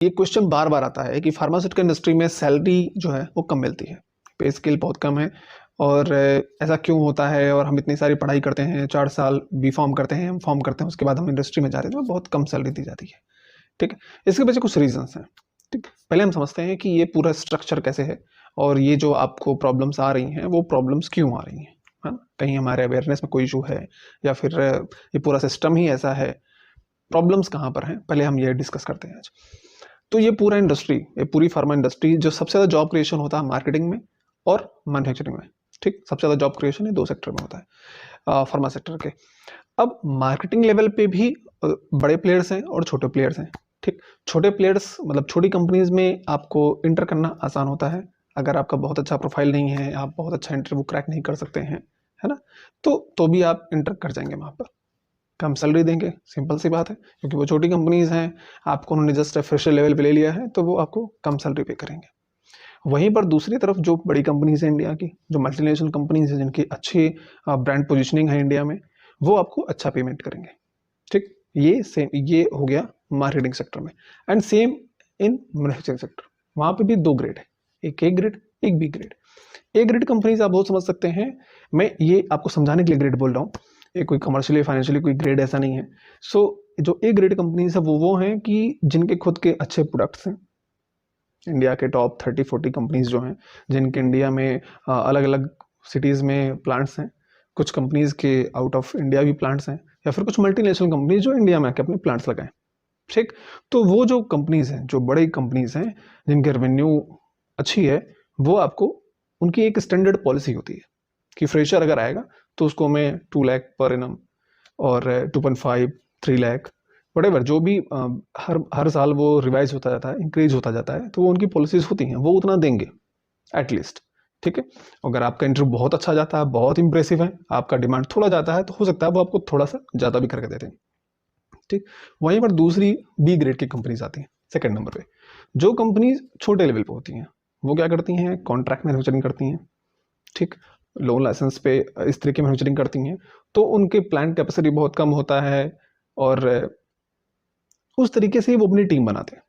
ये क्वेश्चन बार बार आता है कि फार्मास्यूटिकल इंडस्ट्री में सैलरी जो है वो कम मिलती है, पे स्केल बहुत कम है, और ऐसा क्यों होता है, और हम इतनी सारी पढ़ाई करते हैं, 4 साल बी फॉर्म करते हैं, एम फॉर्म करते हैं, उसके बाद हम इंडस्ट्री में जाते हैं तो बहुत कम सैलरी दी जाती है। ठीक है, इसके पीछे कुछ रीजंस हैं। ठीक, पहले हम समझते हैं कि ये पूरा स्ट्रक्चर कैसे है, और ये जो आपको प्रॉब्लम्स आ रही हैं वो प्रॉब्लम्स क्यों आ रही हैं, है ना। कहीं हमारे अवेयरनेस में कोई इशू है, या फिर ये पूरा सिस्टम ही ऐसा है, प्रॉब्लम्स कहाँ पर हैं, पहले हम ये डिस्कस करते हैं आज। तो ये पूरा इंडस्ट्री, ये पूरी फार्मा इंडस्ट्री, जो सबसे ज़्यादा जॉब क्रिएशन होता है मार्केटिंग में और मैन्युफैक्चरिंग में। ठीक, सबसे ज़्यादा जॉब क्रिएशन है 2 सेक्टर में होता है, फार्मा सेक्टर के। अब मार्केटिंग लेवल पे भी बड़े प्लेयर्स हैं और छोटे प्लेयर्स हैं। ठीक, छोटे प्लेयर्स मतलब छोटी कंपनीज में आपको इंटर करना आसान होता है, अगर आपका बहुत अच्छा प्रोफाइल नहीं है, आप बहुत अच्छा इंटरव्यू क्रैक नहीं कर सकते हैं, है ना, तो भी आप इंटर कर जाएंगे वहाँ पर, कम सैलरी देंगे, सिंपल सी बात है, क्योंकि वो छोटी कंपनीज हैं, आपको उन्होंने जस्ट फ्रेशर लेवल पे ले लिया है, तो वो आपको कम सैलरी पे करेंगे। वहीं पर दूसरी तरफ जो बड़ी कंपनीज हैं इंडिया की, जो मल्टीनेशनल कंपनीज हैं, जिनकी अच्छी ब्रांड पोजिशनिंग है इंडिया में, वो आपको अच्छा पेमेंट करेंगे। ठीक, ये सेम, ये हो गया मार्केटिंग सेक्टर में। And same in manufacturing sector, वहाँ पे भी 2 ग्रेड है, एक ए ग्रेड, एक B grade. A grade companies आप बहुत समझ सकते हैं, मैं ये आपको समझाने के लिए ग्रेड बोल रहा हूँ, ये कोई कमर्शियली फाइनेंशियली कोई ग्रेड ऐसा नहीं है। सो जो ए ग्रेड कंपनीज है वो हैं कि जिनके खुद के अच्छे प्रोडक्ट्स हैं, इंडिया के टॉप 30-40 कंपनीज जो हैं, जिनके इंडिया में अलग अलग सिटीज़ में प्लांट्स हैं, कुछ कंपनीज के आउट ऑफ इंडिया भी प्लांट्स हैं, या फिर कुछ मल्टीनेशनल कंपनीज जो इंडिया में आके अपने प्लांट्स लगाएं। ठीक, तो वो जो कंपनीज हैं, जो बड़ी कंपनीज हैं, जिनकी रेवेन्यू अच्छी है, वो आपको, उनकी एक स्टैंडर्ड पॉलिसी होती है कि फ्रेशर अगर आएगा तो उसको मैं 2 लाख पर एनम, और 2.5, 3 लाख, वटेवर जो भी हर साल वो रिवाइज होता जाता है, इंक्रीज होता जाता है, तो वो उनकी पॉलिसीज होती हैं, वो उतना देंगे एटलीस्ट। ठीक है, अगर आपका इंटरव्यू बहुत अच्छा जाता है, बहुत इंप्रेसिव है, आपका डिमांड थोड़ा जाता है, तो हो सकता है वो आपको थोड़ा सा ज़्यादा भी करके देते हैं। ठीक, वहीं पर दूसरी बी ग्रेड की कंपनीज आती हैं सेकंड नंबर पे, जो कंपनीज छोटे लेवल पे होती हैं, वो क्या करती हैं, कॉन्ट्रैक्ट मैन्युफैक्चरिंग करती हैं। ठीक, लोन लाइसेंस पे इस तरीके मैन्युफैक्चरिंग करती हैं, तो उनके प्लांट कैपेसिटी बहुत कम होता है, और उस तरीके से वो अपनी टीम बनाते हैं,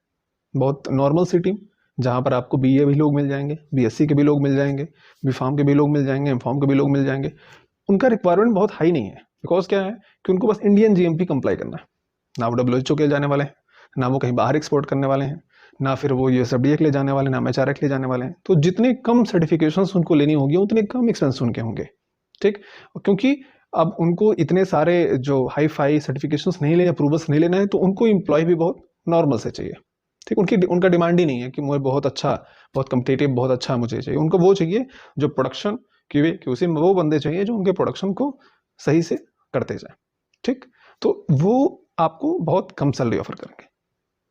बहुत नॉर्मल सी टीम, जहाँ पर आपको बीए भी लोग मिल जाएंगे, बीएससी के भी लोग मिल जाएंगे, बी फार्म के भी लोग मिल जाएंगे, एम फार्म के भी लोग मिल जाएंगे। उनका रिक्वायरमेंट बहुत हाई नहीं है, बिकॉज क्या है कि उनको बस इंडियन जीएमपी कंप्लाई करना है, ना वो डब्ल्यूएचओ के जाने वाले हैं, ना वो कहीं बाहर एक्सपोर्ट करने वाले हैं, ना फिर वो यूएसएफडीए के लिए जाने वाले हैं, ना एमएचआरए के लिए जाने वाले हैं। तो जितने कम सर्टिफिकेशंस उनको लेनी होगी, उतने कम एक्सपेंस उनके होंगे। ठीक, क्योंकि अब उनको इतने सारे जो हाई फाई सर्टिफिकेशंस नहीं लेना, अप्रूवल्स नहीं लेना है, तो उनको एम्प्लॉय भी बहुत नॉर्मल से चाहिए। ठीक, उनका डिमांड ही नहीं है कि मुझे बहुत अच्छा, बहुत कम्पिटेटिव, बहुत अच्छा मुझे चाहिए, उनको वो चाहिए जो प्रोडक्शन की उसी में वो बंदे चाहिए जो उनके प्रोडक्शन को सही से करते जाए। ठीक, तो वो आपको बहुत कम सैलरी ऑफर करेंगे।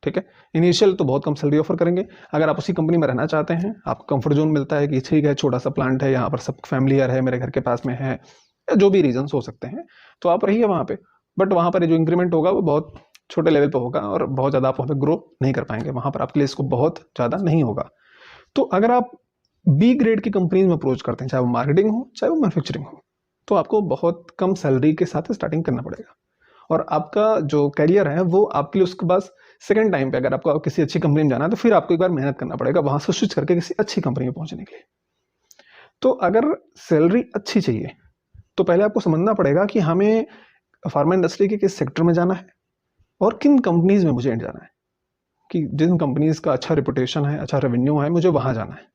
ठीक है, इनिशियल तो बहुत कम सैलरी ऑफर करेंगे। अगर आप उसी कंपनी में रहना चाहते हैं, आपको कंफर्ट जोन मिलता है कि ठीक है, छोटा सा प्लांट है, यहाँ पर सब फैमिलियर है, मेरे घर के पास में है, या जो भी रीजंस हो सकते हैं, तो आप रहिए वहाँ पे। बट वहाँ पर जो इंक्रीमेंट होगा वो बहुत छोटे लेवल पे होगा, और बहुत ज़्यादा आप वहाँ पे ग्रो नहीं कर पाएंगे, वहाँ पर आपके लिए इसको बहुत ज़्यादा नहीं होगा। तो अगर आप बी ग्रेड की कंपनीज में अप्रोच करते हैं, चाहे वो मार्केटिंग हो चाहे वो मैन्युफैक्चरिंग हो, तो आपको बहुत कम सैलरी के साथ स्टार्टिंग करना पड़ेगा, और आपका जो करियर है वो आपके लिए उसके बाद सेकंड टाइम पे, अगर आपको किसी अच्छी कंपनी में जाना है, तो फिर आपको एक बार मेहनत करना पड़ेगा वहां से स्विच करके किसी अच्छी कंपनी में पहुंचने के लिए। तो अगर सैलरी अच्छी चाहिए, तो पहले आपको समझना पड़ेगा कि हमें फार्मा इंडस्ट्री के किस सेक्टर में जाना है, और किन कंपनीज में मुझे जाना है, कि जिन कंपनीज का अच्छा रिपुटेशन है, अच्छा रेवेन्यू है, मुझे वहां जाना है।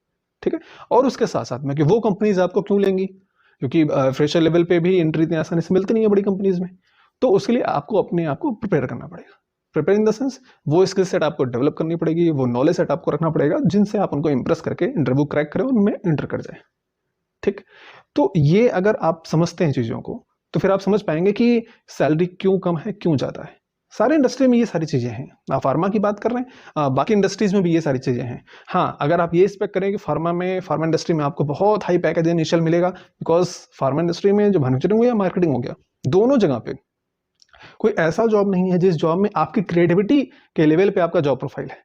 ठीक है, और उसके साथ साथ में कि वो कंपनीज आपको क्यों लेंगी, क्योंकि फ्रेशर लेवल पे भी एंट्री इतनी आसानी से मिलती नहीं है बड़ी कंपनीज में। तो उसके लिए आपको अपने आप को प्रिपेयर करना पड़ेगा। प्रिपेयर इन द सेंस, वो स्किल सेट आपको डेवलप करनी पड़ेगी, वो नॉलेज सेट आपको रखना पड़ेगा, जिनसे आप उनको इंप्रेस करके इंटरव्यू क्रैक करें और उनमें इंटर कर जाए। ठीक, तो ये अगर आप समझते हैं चीज़ों को, तो फिर आप समझ पाएंगे कि सैलरी क्यों कम है, क्यों ज़्यादा है। सारे इंडस्ट्री में ये सारी चीज़ें हैं, आप फार्मा की बात कर रहे हैं, बाकी इंडस्ट्रीज में भी ये सारी चीज़ें हैं। हाँ, अगर आप ये एक्सपेक्ट करें कि फार्मा इंडस्ट्री में आपको बहुत हाई पैकेज इनिशियल मिलेगा, बिकॉज फार्मा इंडस्ट्री में जो मैन्युफैक्चरिंग हो या मार्केटिंग हो गया, दोनों जगह पे कोई ऐसा जॉब नहीं है जिस जॉब में आपकी क्रिएटिविटी के लेवल पे आपका जॉब प्रोफाइल है।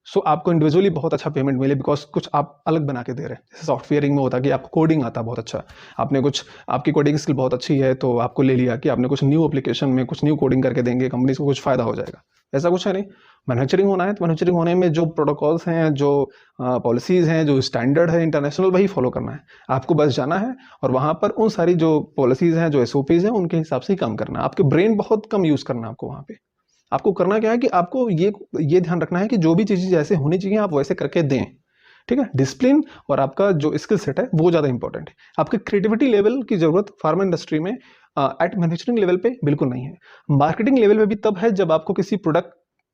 सो आपको इंडिविजुअली बहुत अच्छा पेमेंट मिले, बिकॉज कुछ आप अलग बना के दे रहे हैं। जैसे सॉफ्टवेयरिंग में होता है कि आपको कोडिंग आता है बहुत अच्छा, आपने कुछ, आपकी कोडिंग स्किल बहुत अच्छी है तो आपको ले लिया कि आपने कुछ न्यू एप्लीकेशन में कुछ न्यू कोडिंग करके देंगे, कंपनी को कुछ फायदा हो जाएगा। ऐसा कुछ है नहीं। मैन्युफैक्चरिंग होना है तो मैन्युफैक्चरिंग होने में जो प्रोटोकॉल्स हैं, जो पॉलिसीज़ हैं, जो स्टैंडर्ड है इंटरनेशनल, वही फॉलो करना है। आपको बस जाना है और वहाँ पर उन सारी जो पॉलिसीज़ हैं, जो एसओपीज़ हैं, उनके हिसाब से ही काम करना है। आपके ब्रेन बहुत कम यूज़ करना है आपको वहाँ पे। आपको करना क्या है कि आपको ये ध्यान रखना है कि जो भी चीज़ें जैसे होनी चाहिए आप वैसे करके दें। ठीक है, डिसिप्लिन और आपका जो स्किल सेट है वो ज़्यादा इंपॉर्टेंट है। आपके क्रिएटिविटी लेवल की ज़रूरत फार्मा इंडस्ट्री में एट मैन्युफैक्चरिंग लेवल पे बिल्कुल नहीं है। मार्केटिंग लेवल पे भी तब है जब आपको किसी प्रोडक्ट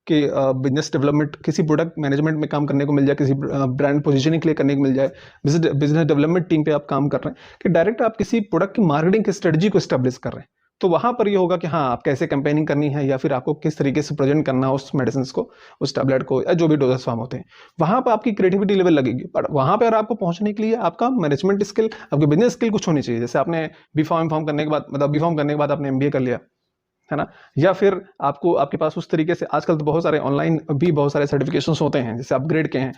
के बिजनेस डेवलपमेंट, किसी प्रोडक्ट मैनेजमेंट में काम करने को मिल जाए, किसी ब्रांड पोजीशनिंग के लिए करने को मिल जाए, बिजनेस डेवलपमेंट टीम पे आप काम कर रहे हैं कि डायरेक्ट आप किसी प्रोडक्ट की मार्केटिंग की स्ट्रेटजी को स्टैब्लिश कर रहे हैं। तो वहां पर ये होगा कि हाँ, आप कैसे कैंपेनिंग करनी है या फिर आपको किस तरीके से प्रेजेंट करना है उस मेडिसिन को, उस टैबलेट को, या जो भी डोजेस फॉर्म होते हैं, वहां पर आपकी क्रिएटिविटी लेवल लगेगी। पर वहां पर आपको पहुंचने के लिए आपका मैनेजमेंट स्किल, आपके बिजनेस स्किल कुछ होनी चाहिए। जैसे आपने बी.फॉर्म करने के बाद, मतलब बी.फॉर्म करने के बाद आपने एमबीए कर लिया है ना, या फिर आपको, आपके पास उस तरीके से आजकल तो बहुत सारे ऑनलाइन भी बहुत सारे सर्टिफिकेशंस होते हैं जैसे अपग्रेड के हैं,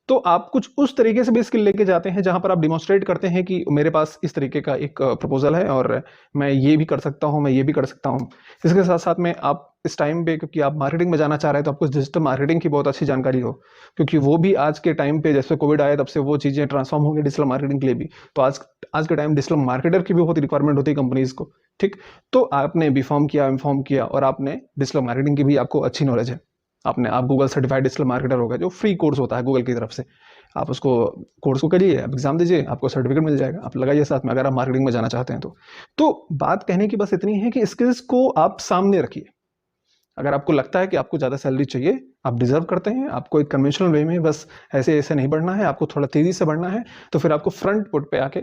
तो आप कुछ उस तरीके से भी स्किल लेके जाते हैं जहां पर आप डिमॉन्स्ट्रेट करते हैं कि मेरे पास इस तरीके का एक प्रपोजल है और मैं ये भी कर सकता हूं, मैं ये भी कर सकता हूं। इसके साथ साथ में आप इस टाइम पे, क्योंकि आप मार्केटिंग में जाना चाह रहे हैं, तो आपको डिजिटल मार्केटिंग की बहुत अच्छी जानकारी हो, क्योंकि वो भी आज के टाइम पे, जैसे कोविड आया तब से वो चीज़ें ट्रांसफॉर्म हो गई डिजिटल मार्केटिंग के लिए भी। तो आज के टाइम डिजिटल मार्केटर की भी बहुत रिक्वायरमेंट होती है कंपनीज को। ठीक, तो आपने बी.फॉर्म किया, एम.फॉर्म किया और आपने डिजिटल मार्केटिंग की भी आपको अच्छी नॉलेज है, आप गूगल सर्टिफाइड डिजिटल मार्केटर हो गए, जो फ्री कोर्स होता है गूगल की तरफ से। आप उसको कोर्स को करिए, आप एग्जाम दीजिए, आपको सर्टिफिकेट मिल जाएगा, आप लगाइए साथ में, अगर आप मार्केटिंग में जाना चाहते हैं तो बात कहने की बस इतनी है कि स्किल्स को आप सामने रखिए। अगर आपको लगता है कि आपको ज़्यादा सैलरी चाहिए, आप डिजर्व करते हैं, आपको एक कन्वेंशनल वे में बस ऐसे ऐसे नहीं बढ़ना है, आपको थोड़ा तेज़ी से बढ़ना है, तो फिर आपको फ्रंट फुट पे आके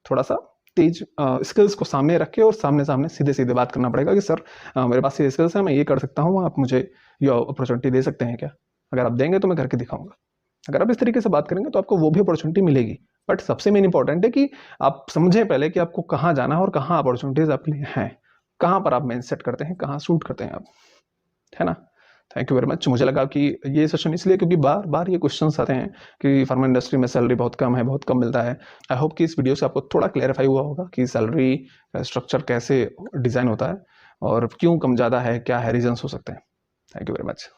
थोड़ा सा तेज स्किल्स को सामने रख के और सामने सामने सीधे सीधे बात करना पड़ेगा कि सर मेरे पास ये स्किल्स है, मैं ये कर सकता हूँ, आप मुझे ये अपॉर्चुनिटी दे सकते हैं क्या? अगर आप देंगे तो मैं करके दिखाऊंगा। अगर आप इस तरीके से बात करेंगे तो आपको वो भी अपॉर्चुनिटी मिलेगी। बट सबसे मेन इंपॉर्टेंट है कि आप समझें पहले कि आपको कहाँ जाना है और कहाँ अपॉर्चुनिटीज आपके लिए हैं, कहाँ पर आप मेन सेट करते हैं, कहाँ सूट करते हैं आप, है ना। Thank you very much. मुझे लगा कि ये सेशन इसलिए क्योंकि बार बार ये क्वेश्चंस आते हैं कि फार्मा इंडस्ट्री में सैलरी बहुत कम है, बहुत कम मिलता है। आई होप कि इस वीडियो से आपको थोड़ा क्लैरिफाई हुआ होगा कि सैलरी स्ट्रक्चर कैसे डिज़ाइन होता है और क्यों कम ज़्यादा है, क्या है रीजंस हो सकते हैं। Thank you very much.